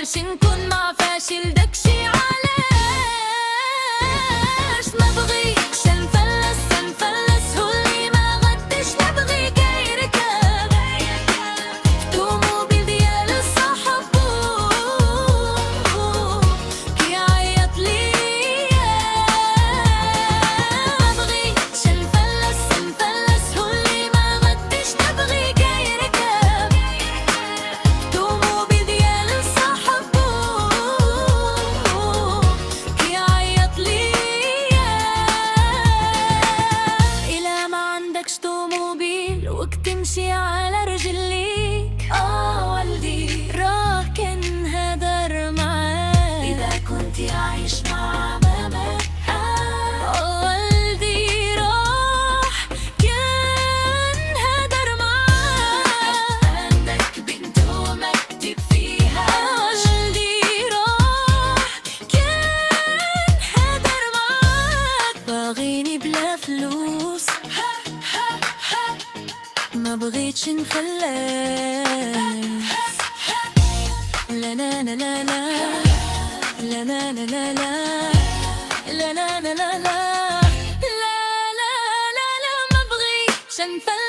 قدرش نكون مع فاشل دكشي علاش ما بغيتش نفلس هو اللي ما غدش نبغي كيركب طوموبيل ديال صاحبو كيعيط ليا ما بغيتش نفلس هو اللي ما غدش نبغي كيركب طوموبيل ديال صاحبو كيعيط ليا إلا ما عندكش طوموبيل وك تمشي على رجليك والدي راه كنهدر معاك إذا كنتي عايش مع ماماك والدي راح كنهدر معاك عندك بنت ومكتب فيها والدي راح كنهدر معاك باغيني بلا فلوس ما بغيتش نفلس لا لا لا لا لا لا لا لا لا لا لا لا لا لا لا لا لا لا ما بغيتش نفلس